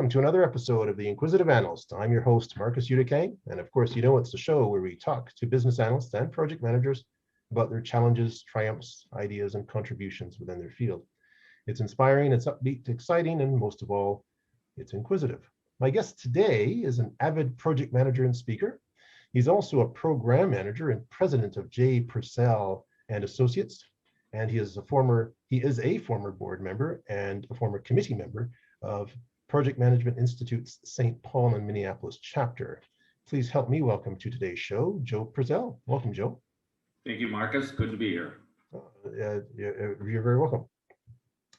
welcome to another episode of The Inquisitive Analyst. I'm your host, Marcus Uticang, and of course, you know it's the show where we talk to business analysts and project managers about their challenges, triumphs, ideas, and contributions within their field. It's inspiring, it's upbeat, exciting, and most of all, it's inquisitive. My guest today is an avid project manager and speaker. He's also a program manager and president of JPerzel and Associates, and he is a former board member and a former committee member of Project Management Institute's St. Paul and Minneapolis chapter. Please help me welcome to today's show, Joe Perzel. Welcome, Joe. Thank you, Marcus. Good to be here. You're very welcome.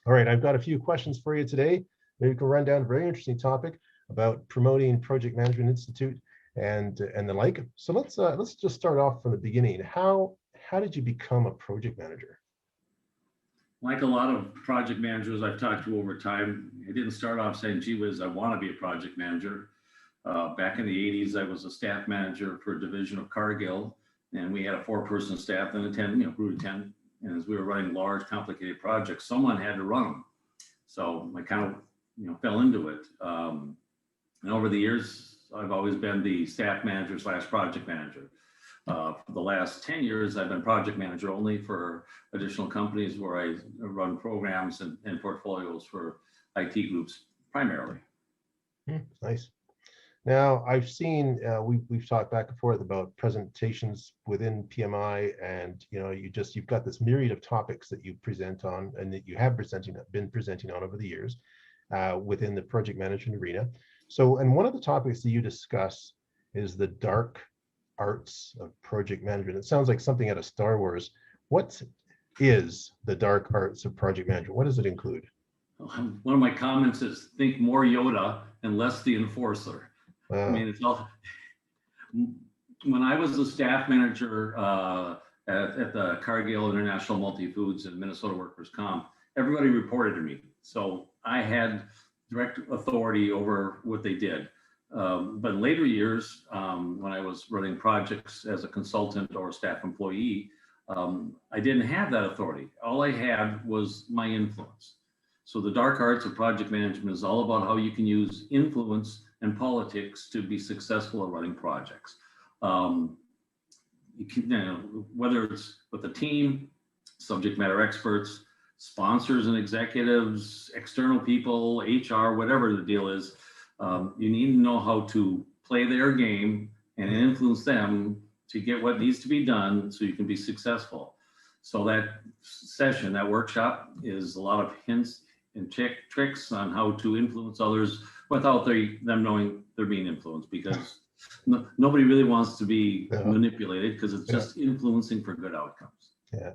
All right, I've got a few questions for you today. Maybe we can run down a very interesting topic about promoting Project Management Institute and the like. So let's just start off from the beginning. How did you become a project manager? Like a lot of project managers I've talked to over time, I didn't start off saying, gee whiz, I want to be a project manager. Back in the 80s, I was a staff manager for a division of Cargill, and we had a 4-person staff, then grew to 10. And as we were running large, complicated projects, someone had to run them. So I kind of, fell into it. And over the years, I've always been the staff manager / project manager. For the last 10 years, I've been project manager only for additional companies where I run programs and portfolios for IT groups primarily. Nice. Now, I've seen, we've talked back and forth about presentations within PMI, and you've got this myriad of topics that you present on and that you have been presenting on over the years within the project management arena. So, and one of the topics that you discuss is the dark arts of project management. It sounds like something out of Star Wars. What is the dark arts of project management? What does it include? One of my comments is think more Yoda and less the enforcer. I mean, it's all. When I was the staff manager at the Cargill International Multi-Foods and Minnesota Workers' Comp, everybody reported to me. So I had direct authority over what they did. But in later years, when I was running projects as a consultant or a staff employee, I didn't have that authority. All I had was my influence. So the dark arts of project management is all about how you can use influence and politics to be successful at running projects. Whether it's with a team, subject matter experts, sponsors and executives, external people, HR, whatever the deal is, you need to know how to play their game and influence them to get what needs to be done so you can be successful. So that session, that workshop, is a lot of hints and tricks on how to influence others without them knowing they're being influenced, because nobody really wants to be manipulated, because it's just influencing for good outcomes. Yeah.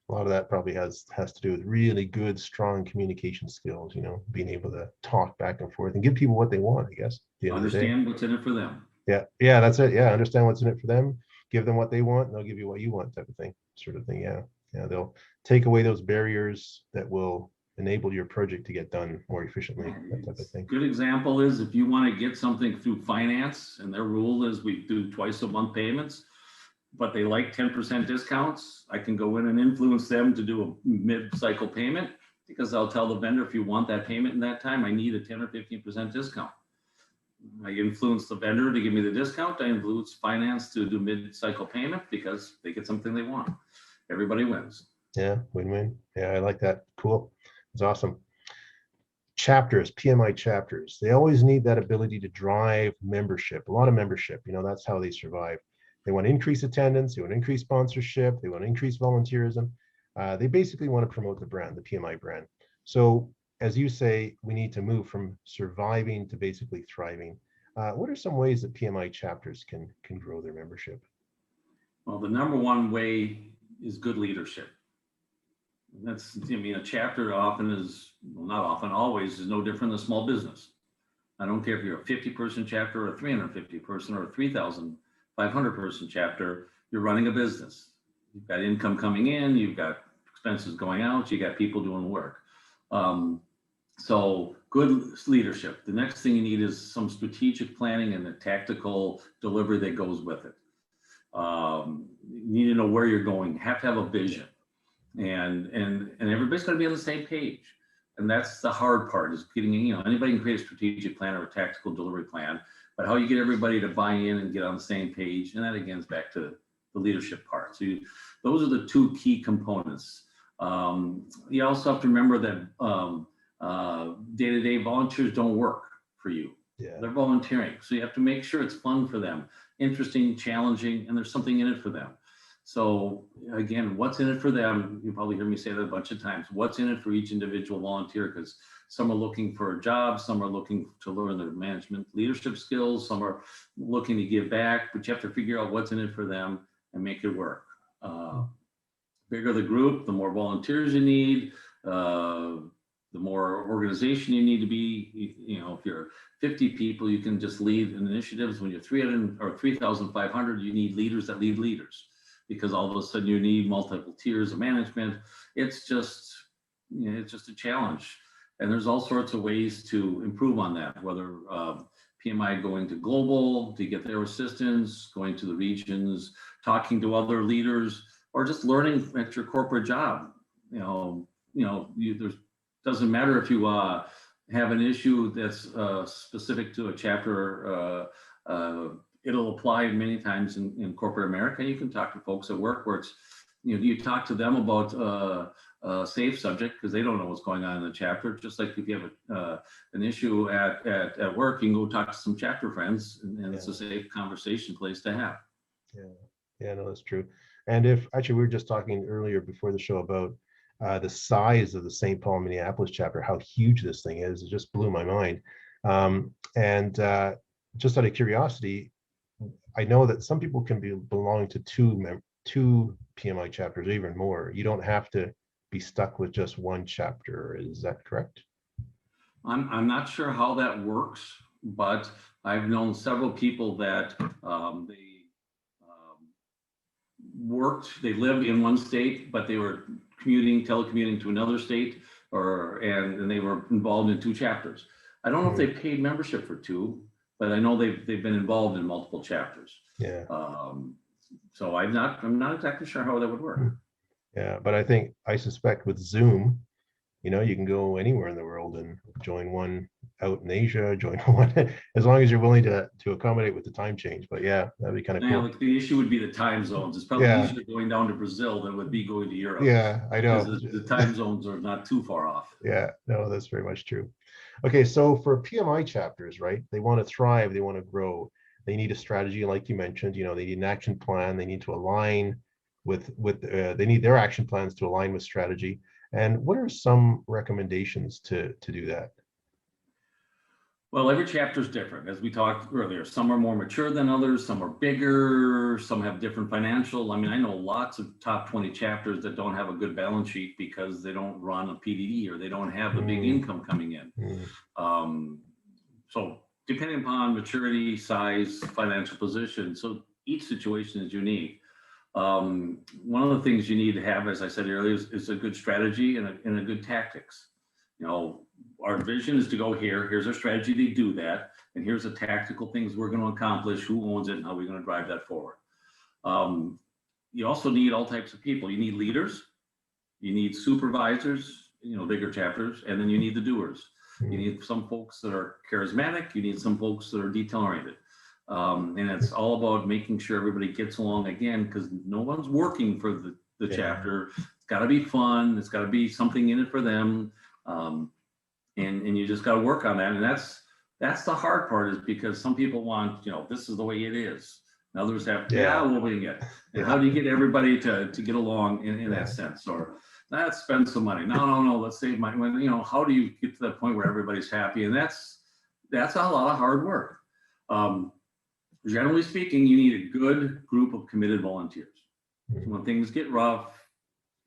A lot of that probably has to do with really good, strong communication skills, being able to talk back and forth and give people what they want, I guess. Understand what's in it for them. Yeah, that's it. Yeah, understand what's in it for them, give them what they want, and they'll give you what you want, type of thing, sort of thing. Yeah, they'll take away those barriers that will enable your project to get done more efficiently, that type of thing. Good example is if you want to get something through finance, and their rule is we do twice a month payments, but they like 10% discounts, I can go in and influence them to do a mid-cycle payment, because I'll tell the vendor, if you want that payment in that time, I need a 10 or 15% discount. I influence the vendor to give me the discount. I influence finance to do mid-cycle payment because they get something they want. Everybody wins. Yeah, win-win. Yeah, I like that. Cool. It's awesome. Chapters, PMI chapters, they always need that ability to drive membership, a lot of membership. That's how they survive. They want to increase attendance, they want to increase sponsorship, they want to increase volunteerism. They basically want to promote the brand, the PMI brand. So as you say, we need to move from surviving to basically thriving. What are some ways that PMI chapters can grow their membership? Well, the number one way is good leadership. A chapter often is, well, not often, always is no different than a small business. I don't care if you're a 50-person chapter or a 350-person or a 3,500-person chapter, you're running a business. You've got income coming in, you've got expenses going out, you got people doing work. So good leadership. The next thing you need is some strategic planning and the tactical delivery that goes with it. You need to know where you're going. You have to have a vision, and everybody's got to be on the same page. And that's the hard part, is getting, anybody can create a strategic plan or a tactical delivery plan, but how you get everybody to buy in and get on the same page. And that again is back to the leadership part. So those are the two key components. You also have to remember that day-to-day volunteers don't work for you. Yeah. They're volunteering. So you have to make sure it's fun for them, interesting, challenging, and there's something in it for them. So again, what's in it for them? You probably hear me say that a bunch of times. What's in it for each individual volunteer? Because some are looking for a job, some are looking to learn their management leadership skills, some are looking to give back, but you have to figure out what's in it for them and make it work. Bigger the group, the more volunteers you need, the more organization you need to be. If you're 50 people, you can just lead initiatives. When you're 300 or 3,500, you need leaders that lead leaders, because all of a sudden you need multiple tiers of management. It's just a challenge. And there's all sorts of ways to improve on that, whether PMI going to global to get their assistance, going to the regions, talking to other leaders, or just learning at your corporate job. Doesn't matter if you have an issue that's specific to a chapter. It'll apply many times in corporate America. You can talk to folks at work where it's, you talk to them about a safe subject because they don't know what's going on in the chapter. Just like if you have an issue at work, you can go talk to some chapter friends, and it's a safe conversation place to have. Yeah, no, that's true. And if actually we were just talking earlier before the show about the size of the St. Paul Minneapolis chapter, how huge this thing is. It just blew my mind. And just out of curiosity, I know that some people can belong to two PMI chapters, or even more. You don't have to be stuck with just one chapter. Is that correct? I'm not sure how that works, but I've known several people that they lived in one state, but they were telecommuting to another state, and they were involved in two chapters. I don't know if they paid membership for two, but I know they've been involved in multiple chapters. Yeah. So I'm not exactly sure how that would work. Yeah, but I suspect with Zoom, you can go anywhere in the world and join one out in Asia, join one, as long as you're willing to accommodate with the time change. But yeah, that'd be kind of cool. Like the issue would be the time zones. It's probably easier going down to Brazil than it would be going to Europe. Yeah, I know. Because the time zones are not too far off. Yeah, no, that's very much true. Okay, so for PMI chapters, right, they want to thrive, they want to grow. They need a strategy, like you mentioned. They need an action plan. They need to align they need their action plans to align with strategy. And what are some recommendations to do that? Well, every chapter is different, as we talked earlier. Some are more mature than others, some are bigger, some have different financial. I mean, I know lots of top 20 chapters that don't have a good balance sheet because they don't run a PDD or they don't have the big income coming in. So depending upon maturity, size, financial position, so each situation is unique. One of the things you need to have, as I said earlier, is a good strategy and a good tactics. Our vision is to go here. Here's our strategy to do that. And here's the tactical things we're going to accomplish, who owns it, and how we're going to drive that forward. You also need all types of people. You need leaders, you need supervisors, bigger chapters, and then you need the doers. You need some folks that are charismatic. You need some folks that are detail-oriented. And it's all about making sure everybody gets along again, because no one's working for the chapter. It's got to be fun. It's got to be something in it for them. And you just got to work on that. And that's the hard part, is because some people want, this is the way it is. And others have, we'll wing it. And how do you get everybody to get along in that sense? Or let's spend some money. No, let's save money. How do you get to that point where everybody's happy? And that's a lot of hard work. Generally speaking, you need a good group of committed volunteers. When things get rough,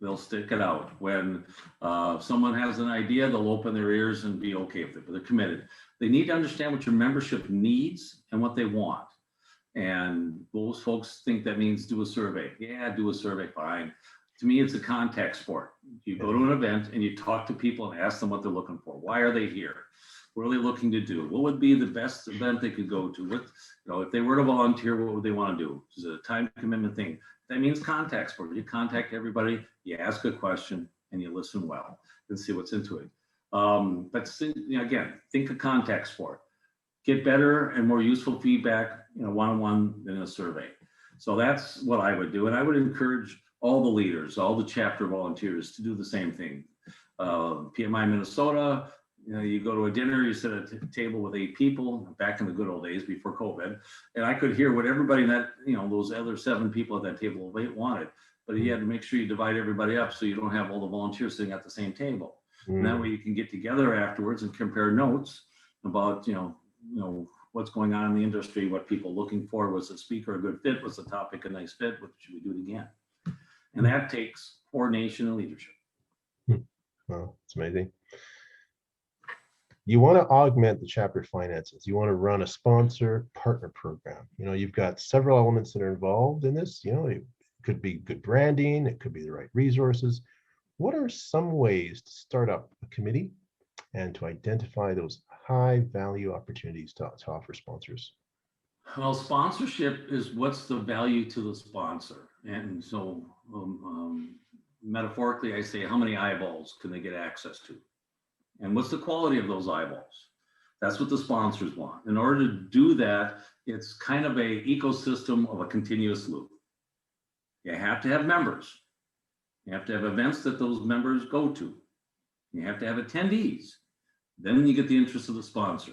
they'll stick it out. When someone has an idea, they'll open their ears and be okay with it, but they're committed. They need to understand what your membership needs and what they want. And those folks think that means do a survey. Yeah, do a survey, fine. To me, it's a contact sport. You go to an event and you talk to people and ask them what they're looking for. Why are they here? What are they looking to do? What would be the best event they could go to? If they were to volunteer, what would they want to do? Is it a time commitment thing? That means contact sport. You contact everybody, you ask a question, and you listen well and see what's into it. But again, think of context for it. Get better and more useful feedback, one-on-one than a survey. So that's what I would do. And I would encourage all the leaders, all the chapter volunteers to do the same thing. PMI Minnesota, you go to a dinner, you sit at a table with 8 people back in the good old days before COVID. And I could hear what everybody in that, those other 7 people at that table of 8 wanted. But you had to make sure you divide everybody up so you don't have all the volunteers sitting at the same table. And that way you can get together afterwards and compare notes about, what's going on in the industry, what people are looking for, was the speaker a good fit, was the topic a nice fit, what should we do it again? And that takes coordination and leadership. Wow, it's amazing. You want to augment the chapter finances. You want to run a sponsor partner program. You've got several elements that are involved in this. It could be good branding, it could be the right resources. What are some ways to start up a committee and to identify those high value opportunities to offer sponsors? Well, sponsorship is what's the value to the sponsor. And so metaphorically, I say, how many eyeballs can they get access to? And what's the quality of those eyeballs? That's what the sponsors want. In order to do that, it's kind of a ecosystem of a continuous loop. You have to have members. You have to have events that those members go to. You have to have attendees. Then you get the interest of the sponsor.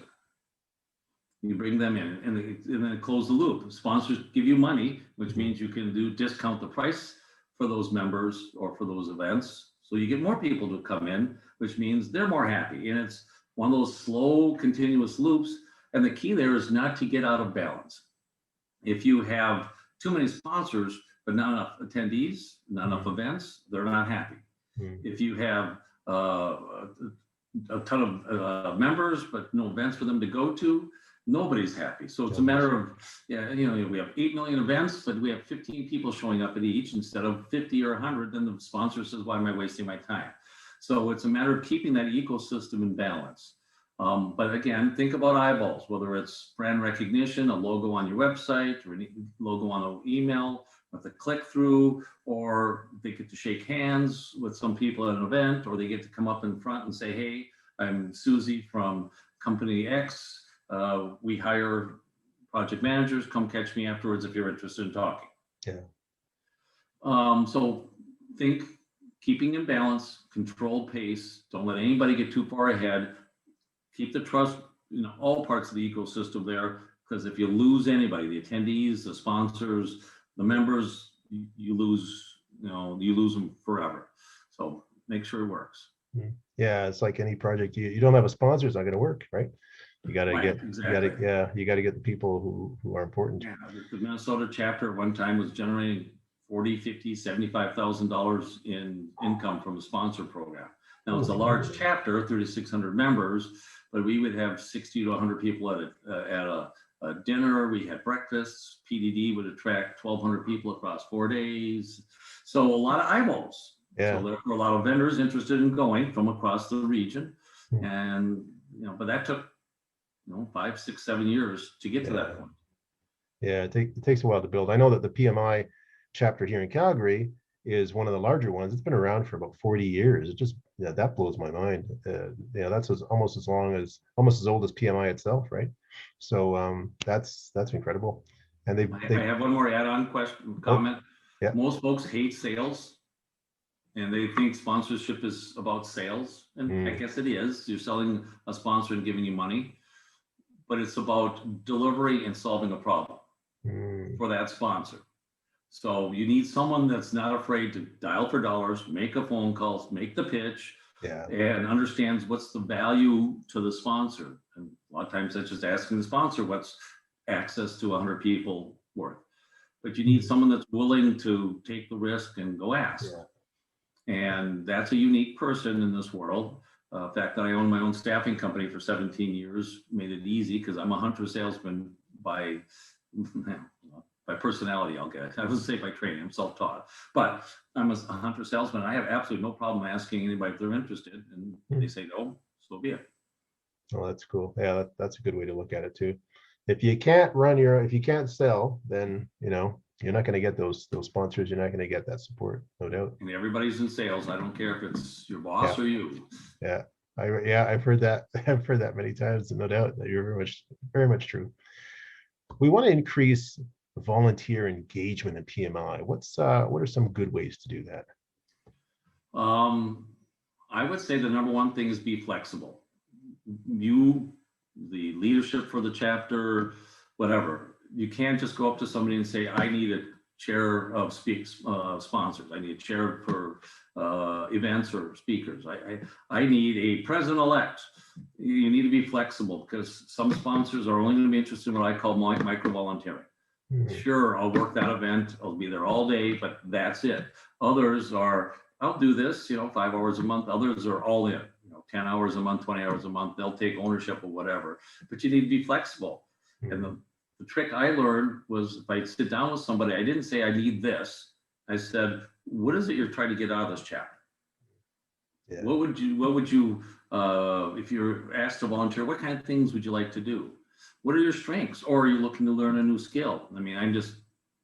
You bring them in and then close the loop. Sponsors give you money, which means you can discount the price for those members or for those events. So you get more people to come in, which means they're more happy. And it's one of those slow, continuous loops. And the key there is not to get out of balance. If you have too many sponsors, but not enough attendees, not enough events, they're not happy. If you have a ton of members, but no events for them to go to, nobody's happy. So it's a matter of, we have 8 million events, but we have 15 people showing up at each instead of 50 or 100, then the sponsor says, why am I wasting my time? So it's a matter of keeping that ecosystem in balance. But again, think about eyeballs, whether it's brand recognition, a logo on your website, or a logo on an email with a click through, or they get to shake hands with some people at an event, or they get to come up in front and say, hey, I'm Susie from company X. We hire project managers. Come catch me afterwards if you're interested in talking. Yeah. So think keeping in balance, controlled pace. Don't let anybody get too far ahead. Keep the trust in all parts of the ecosystem there, because if you lose anybody, the attendees, the sponsors, the members, you lose them forever. So make sure it works. Yeah, it's like any project. You don't have a sponsor, it's not going to work, right? You got to get, exactly. you got to get the people who are important. Yeah, the Minnesota chapter at one time was generating $40,000, $50,000, $75,000 in income from a sponsor program. Now it's a large chapter, 3,600 members, but we would have 60 to 100 people at a dinner. We had breakfasts. PDD would attract 1,200 people across 4 days. So a lot of eyeballs. Yeah. So there were a lot of vendors interested in going from across the region, and but that took 5, 6, 7 years to get to that point. Yeah, it takes a while to build. I know that the PMI chapter here in Calgary is one of the larger ones. It's been around for about 40 years. It just, that blows my mind. That's almost as old as PMI itself, right? So that's incredible. And I have one more add-on comment. Yeah. Most folks hate sales, and they think sponsorship is about sales, and I guess it is. You're selling a sponsor and giving you money, but it's about delivery and solving a problem for that sponsor. So you need someone that's not afraid to dial for dollars, make a phone call, make the pitch, and understands what's the value to the sponsor. And a lot of times that's just asking the sponsor what's access to 100 people worth. But you need someone that's willing to take the risk and go ask. And that's a unique person in this world. The fact that I own my own staffing company for 17 years made it easy, because I'm a hunter salesman by personality. I would say by training. I'm self-taught, but I'm a hunter salesman. I have absolutely no problem asking anybody if they're interested, and they say no, so be it. Oh, that's cool. Yeah, that's a good way to look at it too. If you can't sell, then you're not going to get those sponsors. You're not going to get that support, no doubt. And everybody's in sales. I don't care if it's your boss or you. Yeah. I've heard that. I've heard that many times, and no doubt that you're very much true. We want to increase volunteer engagement in PMI. What are some good ways to do that? I would say the number one thing is be flexible. You, the leadership for the chapter, whatever, you can't just go up to somebody and say, I need a chair of sponsors. I need a chair for events or speakers. I need a president-elect. You need to be flexible because some sponsors are only going to be interested in what I call micro-volunteering. Sure, I'll work that event. I'll be there all day, but that's it. Others are, I'll do this, 5 hours a month. Others are all in, 10 hours a month, 20 hours a month. They'll take ownership of whatever, but you need to be flexible. And the trick I learned was if I sit down with somebody, I didn't say I need this. I said, what is it you're trying to get out of this chapter? Yeah. What would you, if you're asked to volunteer, what kind of things would you like to do? What are your strengths? Or are you looking to learn a new skill? I mean, I'm just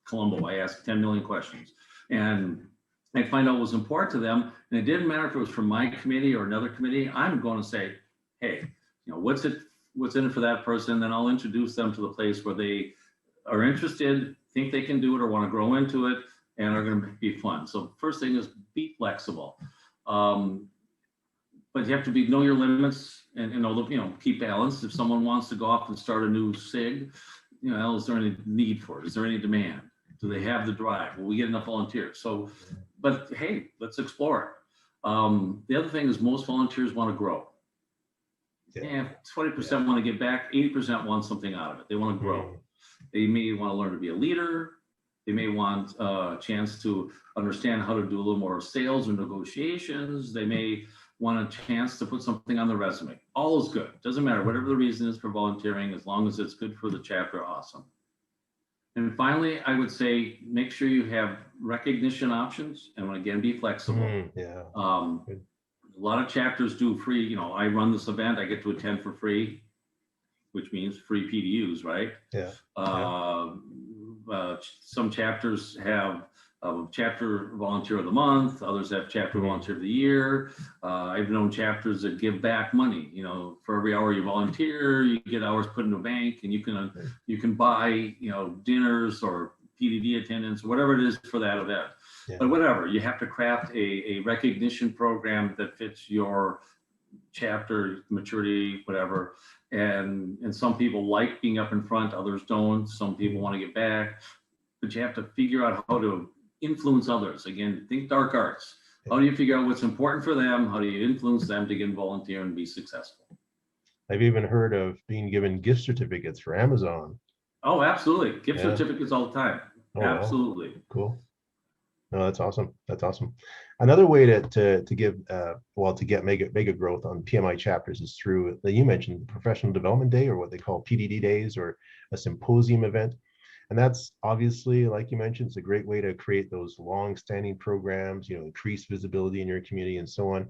Columbo. I ask 10 million questions and I find out what was important to them. And it didn't matter if it was from my committee or another committee. I'm going to say, hey, what's in it for that person? Then I'll introduce them to the place where they are interested, think they can do it or want to grow into it and are going to be fun. So first thing is be flexible. But you have to know your limits and keep balance. If someone wants to go off and start a new SIG, is there any need for it? Is there any demand? Do they have the drive? Will we get enough volunteers? So, but hey, let's explore it. The other thing is most volunteers want to grow. Yeah, 20% want to give back, 80% want something out of it. They want to grow. They may want to learn to be a leader. They may want a chance to understand how to do a little more sales or negotiations. They may want a chance to put something on the resume. All is good. Doesn't matter. Whatever the reason is for volunteering, as long as it's good for the chapter, awesome. And finally, I would say, make sure you have recognition options and again, be flexible. A lot of chapters do free, I run this event, I get to attend for free, which means free PDUs, right? Some chapters have chapter volunteer of the month, others have chapter volunteer of the year. I've known chapters that give back money, for every hour you volunteer, you get hours put in a bank and you can buy, dinners or PDD attendance, whatever it is for that event. But whatever, you have to craft a recognition program that fits your chapter maturity, whatever. And some people like being up in front, others don't. Some people want to get back, but you have to figure out how to influence others. Again, think dark arts. How do you figure out what's important for them? How do you influence them to get volunteer and be successful? I've even heard of being given gift certificates for Amazon. Oh, absolutely. Gift certificates all the time. Absolutely. Wow. Cool. No, that's awesome. That's awesome. Another way to give mega growth on PMI chapters is through you mentioned Professional Development Day, or what they call PDD days, or a symposium event. And that's obviously, like you mentioned, it's a great way to create those long-standing programs, increase visibility in your community and so on.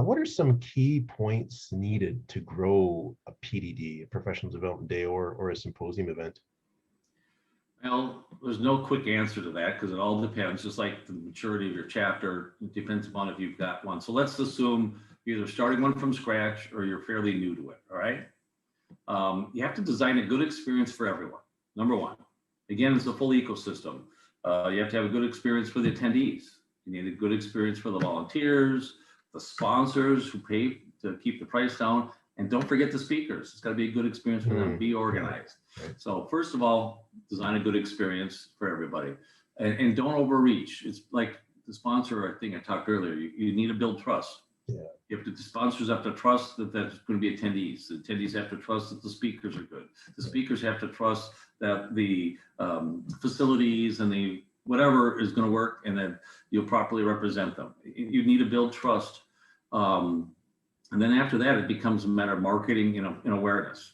What are some key points needed to grow a PDD, a Professional Development Day, or a symposium event? Well, there's no quick answer to that because it all depends, just like the maturity of your chapter. It depends upon if you've got one. So let's assume you're either starting one from scratch or you're fairly new to it, all right? You have to design a good experience for everyone, number one. Again, it's a full ecosystem. You have to have a good experience for the attendees. You need a good experience for the volunteers, the sponsors who pay to keep the price down, and don't forget the speakers. It's got to be a good experience for them. Be organized. Right. So first of all, design a good experience for everybody, and don't overreach. It's like the sponsor thing I talked earlier. You need to build trust. The sponsors have to trust that there's going to be attendees. The attendees have to trust that the speakers are good. The speakers have to trust that the facilities and the whatever is going to work, and that you'll properly represent them. You need to build trust. And then after that, it becomes a matter of marketing and awareness.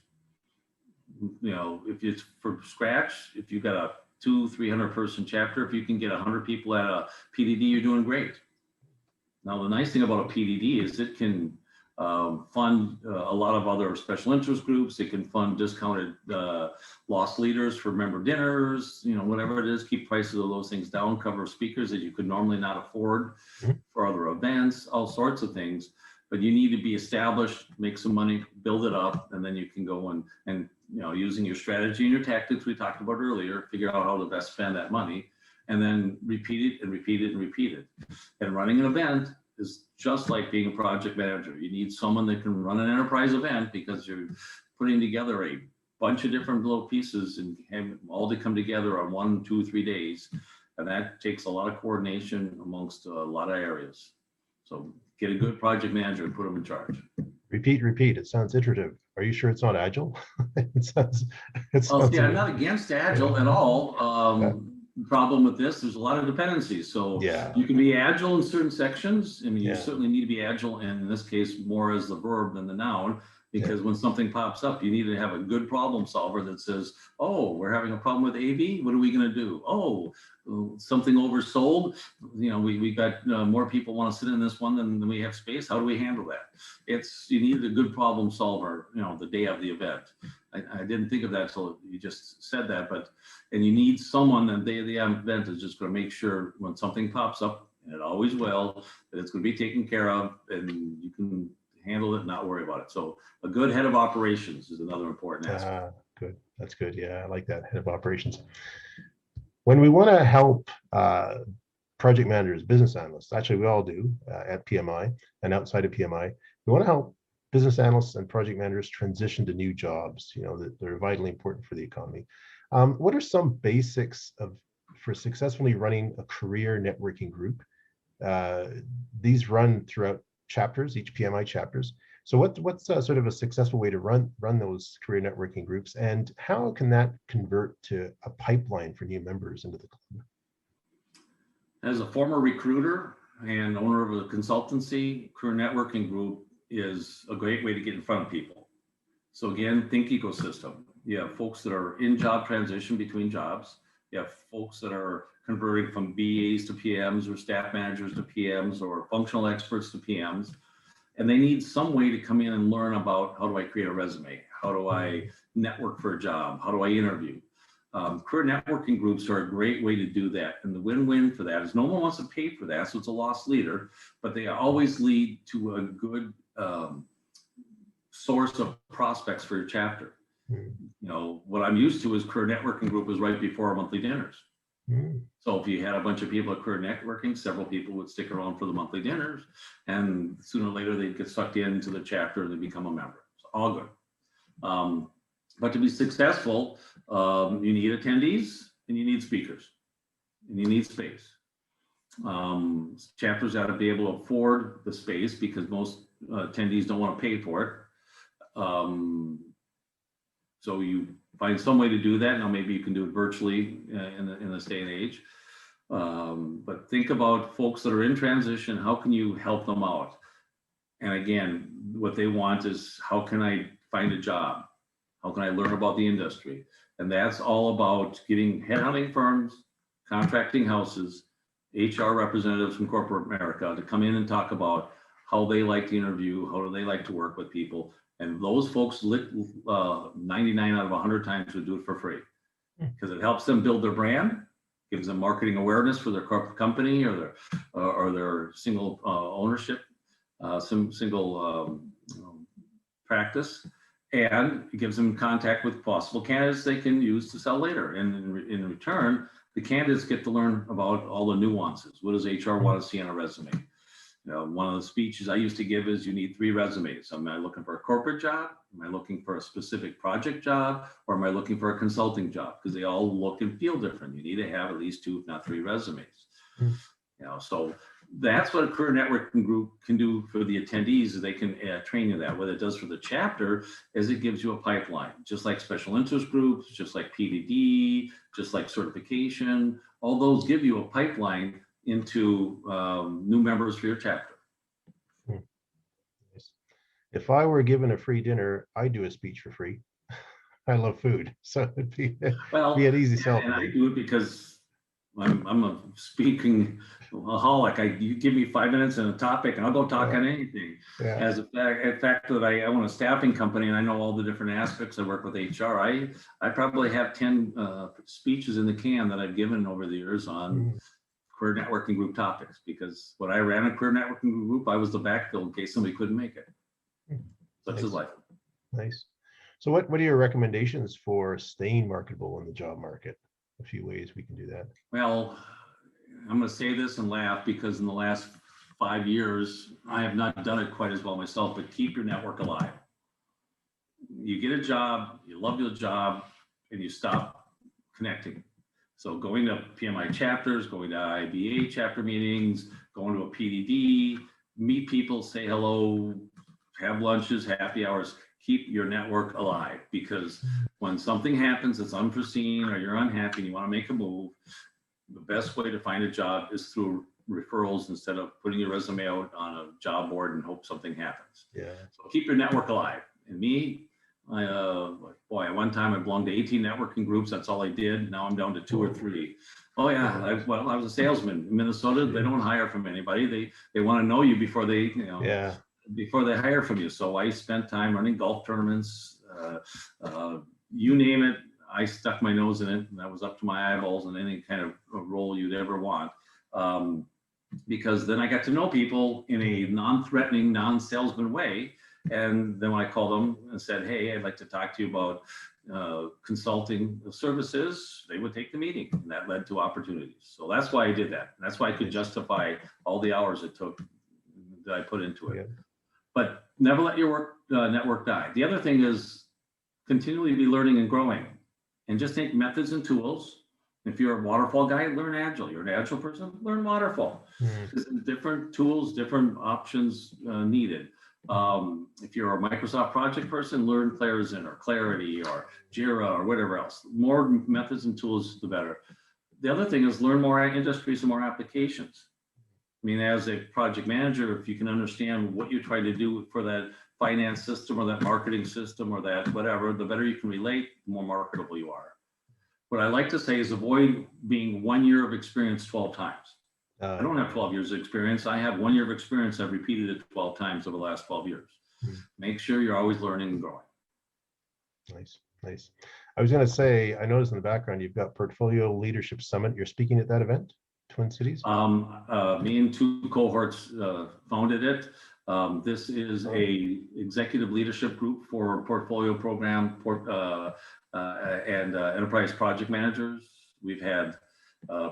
If it's from scratch, if you've got a 200-300 person chapter, if you can get 100 people at a PDD, you're doing great. Now, the nice thing about a PDD is it can fund a lot of other special interest groups. It can fund discounted lost leaders for member dinners, whatever it is, keep prices of those things down, cover speakers that you could normally not afford for other events, all sorts of things. but you need to be established, make some money, build it up, and then you can go and using your strategy and your tactics we talked about earlier, figure out how to best spend that money, and then repeat it and repeat it and repeat it. And running an event is just like being a project manager. You need someone that can run an enterprise event because you're putting together a bunch of different little pieces and have them all to come together on 1, 2, 3 days. And that takes a lot of coordination amongst a lot of areas. So get a good project manager and put them in charge. Repeat. It sounds iterative. Are you sure it's not agile? it sounds I'm not against agile at all. The problem with this, there's a lot of dependencies. So you can be agile in certain sections. I mean, you certainly need to be agile, and in this case, more as the verb than the noun, because when something pops up, you need to have a good problem solver that says, oh, we're having a problem with AV. What are we going to do? Oh, something oversold. We got more people want to sit in this one than we have space. How do we handle that? You need a good problem solver, the day of the event. I didn't think of that until you just said that, and you need someone on the day of the event is just going to make sure when something pops up, and it always will, that it's going to be taken care of and you can handle it and not worry about it. So a good head of operations is another important aspect. Good. That's good. Yeah, I like that, head of operations. When we want to help project managers, business analysts, actually we all do at PMI and outside of PMI, we want to help business analysts and project managers transition to new jobs, that they're vitally important for the economy. What are some basics for successfully running a career networking group? These run throughout chapters, each PMI chapters. So what's sort of a successful way to run those career networking groups, and how can that convert to a pipeline for new members into the club? As a former recruiter and owner of a consultancy, career networking group is a great way to get in front of people. So again, think ecosystem. You have folks that are in job transition between jobs. You have folks that are converting from BAs to PMs, or staff managers to PMs, or functional experts to PMs. And they need some way to come in and learn about, how do I create a resume? How do I network for a job? How do I interview? Career networking groups are a great way to do that. And the win-win for that is no one wants to pay for that, so it's a lost leader, but they always lead to a good source of prospects for your chapter. What I'm used to is career networking group is right before our monthly dinners. So if you had a bunch of people at career networking, several people would stick around for the monthly dinners, and sooner or later they'd get sucked into the chapter and they become a member. So all good. But to be successful, you need attendees and you need speakers and you need space. Chapters got to be able to afford the space because most attendees don't want to pay for it. So you find some way to do that. Now maybe you can do it virtually in this day and age. But think about folks that are in transition. How can you help them out? And again, what they want is, how can I find a job? How can I learn about the industry? And that's all about getting headhunting firms, contracting houses, HR representatives from corporate America to come in and talk about how they like to interview, how do they like to work with people. And those folks, 99 out of 100 times, would do it for free because it helps them build their brand, gives them marketing awareness for their corporate company or their single ownership, single practice, and it gives them contact with possible candidates they can use to sell later. And in return, the candidates get to learn about all the nuances. What does HR want to see on a resume? One of the speeches I used to give is, you need 3 resumes. Am I looking for a corporate job? Am I looking for a specific project job? Or am I looking for a consulting job? Because they all look and feel different. You need to have at least 2, if not 3 resumes. So that's what a career networking group can do for the attendees, is they can train you that. What it does for the chapter is it gives you a pipeline, just like special interest groups, just like PVD, just like certification. All those give you a pipeline into new members for your chapter. If I were given a free dinner, I'd do a speech for free. I love food, so it'd be an easy sell. And I do it because I'm a speaking aholic. You give me 5 minutes and a topic, and I'll go talk on anything. As a fact that I own a staffing company and I know all the different aspects. I work with HR. I probably have 10 speeches in the can that I've given over the years on career networking group topics, because when I ran a career networking group, I was the backfill in case somebody couldn't make it. Such is life. Nice. So what are your recommendations for staying marketable in the job market? A few ways we can do that. Well, I'm going to say this and laugh, because in the last 5 years, I have not done it quite as well myself, but keep your network alive. You get a job, you love your job, and you stop connecting. So going to PMI chapters, going to IIBA chapter meetings, going to a PDD, meet people, say hello, have lunches, happy hours, keep your network alive, because when something happens that's unforeseen or you're unhappy and you want to make a move, the best way to find a job is through referrals instead of putting your resume out on a job board and hope something happens. Yeah. So keep your network alive. And me, at one time I belonged to 18 networking groups. That's all I did. Now I'm down to 2 or 3. Oh yeah. I was a salesman in Minnesota. They don't hire from anybody. They want to know you before they, before they hire from you. So I spent time running golf tournaments, you name it. I stuck my nose in it, and I was up to my eyeballs in any kind of role you'd ever want. Because then I got to know people in a non-threatening, non-salesman way. And then when I called them and said, hey, I'd like to talk to you about consulting services, they would take the meeting, and that led to opportunities. So that's why I did that. That's why I could justify all the hours it took that I put into it. Yeah. But never let your network die. The other thing is continually be learning and growing, and just take methods and tools. If you're a waterfall guy, learn Agile. You're an Agile person, learn waterfall. There's different tools, different options needed. If you're a Microsoft project person, learn Clarizen or Clarity or Jira or whatever else. More methods and tools, the better. The other thing is learn more industries and more applications. I mean, as a project manager, if you can understand what you're trying to do for that finance system or that marketing system or that whatever, the better you can relate, the more marketable you are. What I like to say is avoid being 1 year of experience 12 times. I don't have 12 years of experience. I have 1 year of experience. I've repeated it 12 times over the last 12 years. Make sure you're always learning and growing. Nice, nice. I was going to say, I noticed in the background, you've got Portfolio Leadership Summit. You're speaking at that event, Twin Cities? Me and 2 cohorts founded it. This is a executive leadership group for portfolio program and enterprise project managers. We've had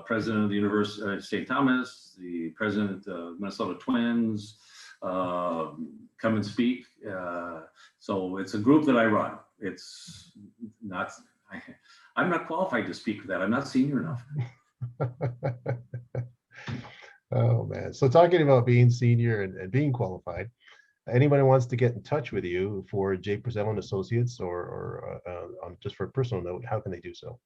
president of the University of St. Thomas, the president of Minnesota Twins come and speak. So it's a group that I run. It's not, I'm not qualified to speak for that. I'm not senior enough. Oh man. So talking about being senior and being qualified, anybody wants to get in touch with you for JPerzel and Associates or just for a personal note, how can they do so?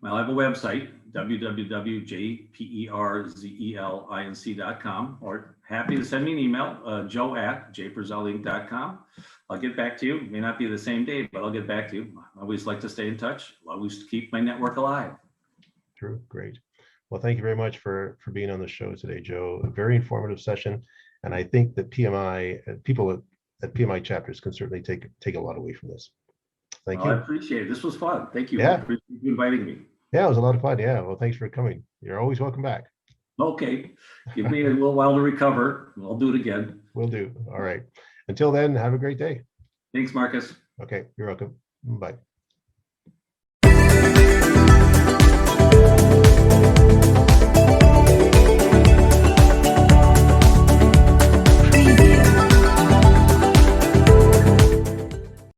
Well, I have a website, www.jperzelinc.com, or happy to send me an email, joe@jperzelinc.com. I'll get back to you. It may not be the same day, but I'll get back to you. I always like to stay in touch. I always keep my network alive. True. Great. Well, thank you very much for being on the show today, Joe. A very informative session. And I think that people at PMI chapters can certainly take a lot away from this. Thank you. I appreciate it. This was fun. Thank you. Yeah. I appreciate you inviting me. Yeah, it was a lot of fun. Yeah. Well, thanks for coming. You're always welcome back. Okay. Give me a little while to recover. I'll do it again. Will do. All right. Until then, have a great day. Thanks, Marcus. Okay. You're welcome. Bye.